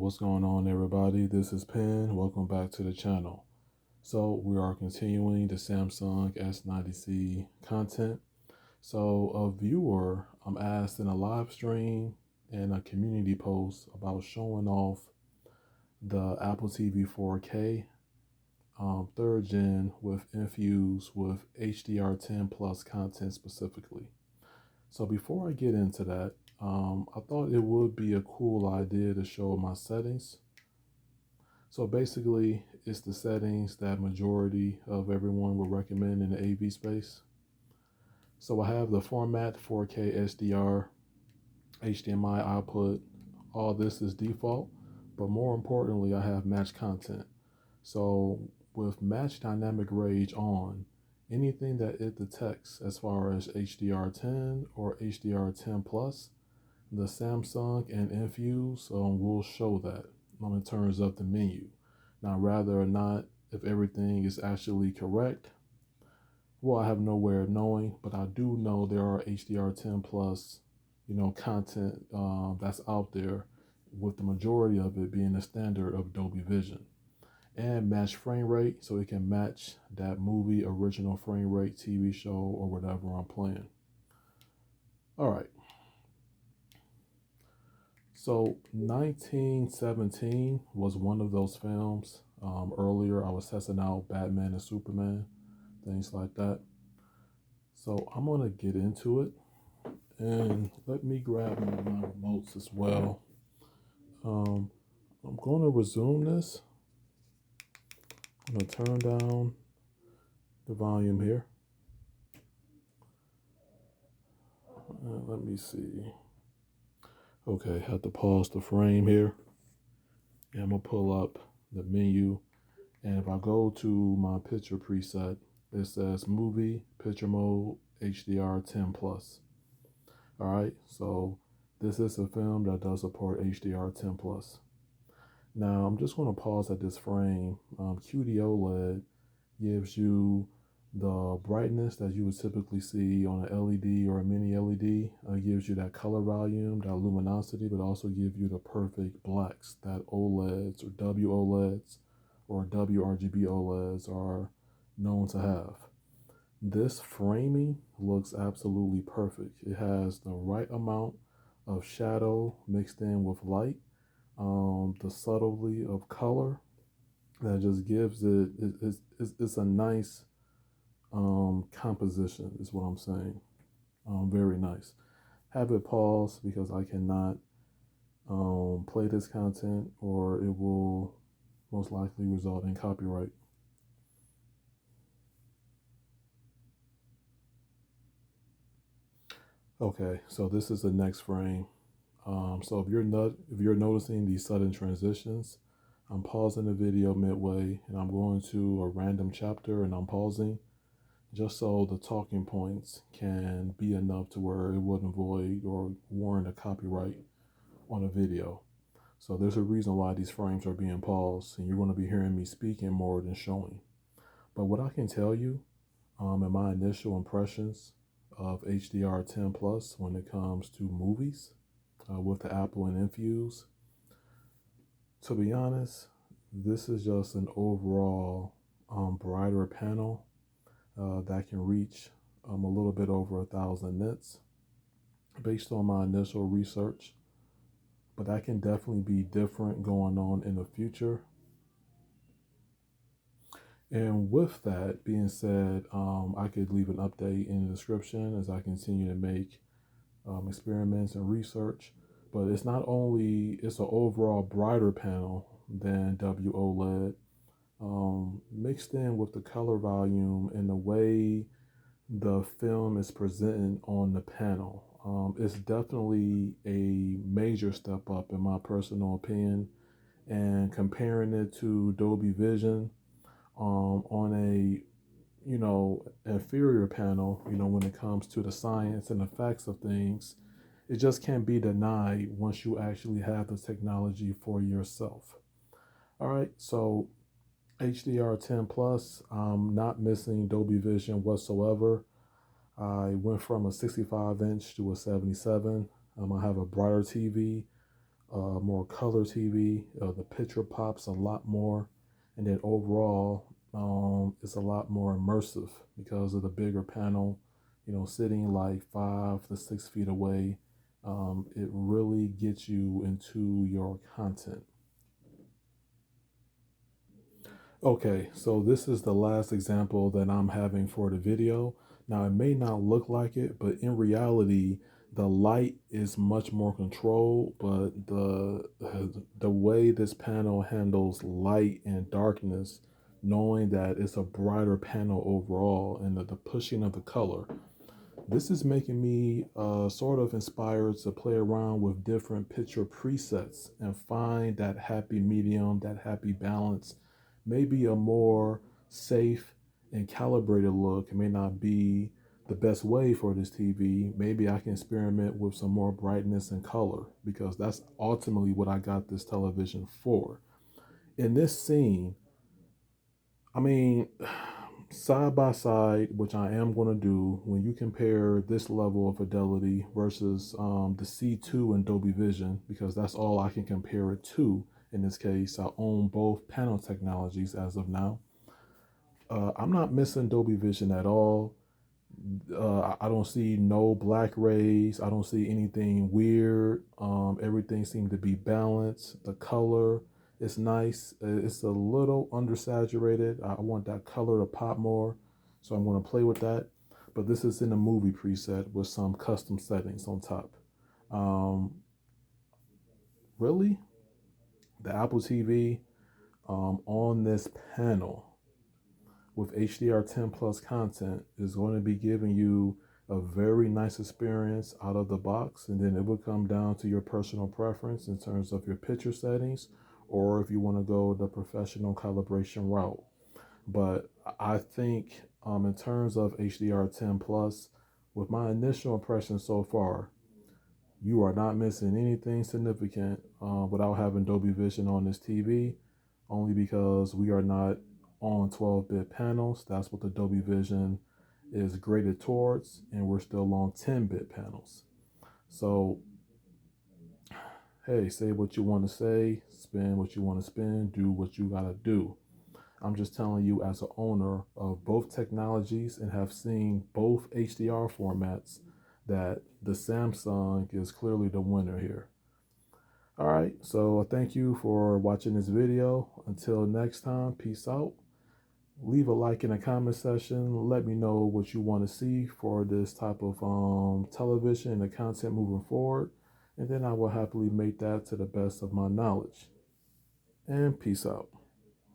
What's going on, everybody? This is Penn. Welcome back to the channel. So we are continuing the Samsung S90C content. So a viewer asked in a live stream and a community post about showing off the Apple TV 4K third gen with infused with HDR10 plus content specifically. So before I get into that, I thought it would be a cool idea to show my settings. So basically, it's the settings that majority of everyone would recommend in the AV space. So I have the format 4K SDR, HDMI output. All this is default, but more importantly, I have match content. So with match dynamic range on, anything that it detects as far as HDR10 or HDR10 plus, the Samsung and Infuse will show that in terms of the menu. Now, rather or not, if everything is actually correct, well, I have no way of knowing, but I do know there are HDR10 plus, content that's out there, with the majority of it being the standard of Dolby Vision. And match frame rate, so it can match that movie original frame rate, TV show, or whatever I'm playing. All right. So 1917 was one of those films. Earlier, I was testing out Batman and Superman, things like that. So I'm going to get into it. And let me grab my remotes as well. I'm going to resume this. I'm going to turn down the volume here. Let me see. Okay, have to pause the frame here. And I'm going to pull up the menu. And if I go to my picture preset, it says movie, picture mode, HDR10 plus. All right, so this is a film that does support HDR10 plus. Now I'm just going to pause at this frame. QD-OLED gives you the brightness that you would typically see on an LED or a mini LED. Gives you that color volume, that luminosity, but also give you the perfect blacks that OLEDs or WOLEDs or WRGB OLEDs are known to have. This framing looks absolutely perfect. It has the right amount of shadow mixed in with light, the subtlety of color that just gives it's a nice composition is what I'm saying. Very nice. Have it pause because I cannot play this content or it will most likely result in copyright. Okay, so this is the next frame. So if you're noticing these sudden transitions, I'm pausing the video midway and I'm going to a random chapter and I'm pausing just so the talking points can be enough to where it wouldn't void or warrant a copyright on a video. So there's a reason why these frames are being paused, and you're going to be hearing me speaking more than showing. But what I can tell you in my initial impressions of HDR10 plus when it comes to movies with the Apple and Infuse, to be honest, this is just an overall brighter panel that can reach a little bit over 1,000 nits based on my initial research. But that can definitely be different going on in the future. And with that being said, I could leave an update in the description as I continue to make experiments and research. But it's not only, it's an overall brighter panel than WOLED, mixed in with the color volume and the way the film is presented on the panel. It's definitely a major step up in my personal opinion, and comparing it to Dolby Vision on a inferior panel, when it comes to the science and effects of things, it just can't be denied once you actually have the technology for yourself. All right, so HDR10 plus, I'm not missing Dolby Vision whatsoever. I went from a 65 inch to a 77. I have a brighter TV, more color TV. The picture pops a lot more, and then overall, it's a lot more immersive because of the bigger panel. You know, sitting like 5 to 6 feet away, it really gets you into your content. Okay, so this is the last example that I'm having for the video. Now, it may not look like it, but in reality, the light is much more controlled, but the way this panel handles light and darkness, knowing that it's a brighter panel overall, and the pushing of the color, this is making me sort of inspired to play around with different picture presets and find that happy medium, that happy balance. Maybe a more safe and calibrated look may not be the best way for this TV. Maybe I can experiment with some more brightness and color because that's ultimately what I got this television for. In this scene, I mean, side by side, which I am going to do, when you compare this level of fidelity versus the C2 and Dolby Vision, because that's all I can compare it to in this case. I own both panel technologies as of now. I'm not missing Dolby Vision at all. I don't see no black rays. I don't see anything weird. Everything seems to be balanced. The color is nice. It's a little undersaturated. I want that color to pop more, so I'm going to play with that. But this is in a movie preset with some custom settings on top. Really, the Apple TV on this panel with HDR10 plus content is going to be giving you a very nice experience out of the box, and then it will come down to your personal preference in terms of your picture settings, or if you want to go the professional calibration route. But I think in terms of HDR10 plus, with my initial impression so far, you are not missing anything significant without having Dolby Vision on this TV, only because we are not on 12-bit panels. That's what the Dolby Vision is graded towards, and we're still on 10-bit panels. So, hey, say what you want to say, spin what you want to spin, do what you got to do. I'm just telling you, as an owner of both technologies and have seen both HDR formats, that the Samsung is clearly the winner here. All right, so thank you for watching this video. Until next time, peace out. Leave a like in the comment section. Let me know what you want to see for this type of television and the content moving forward. And then I will happily make that to the best of my knowledge. And peace out.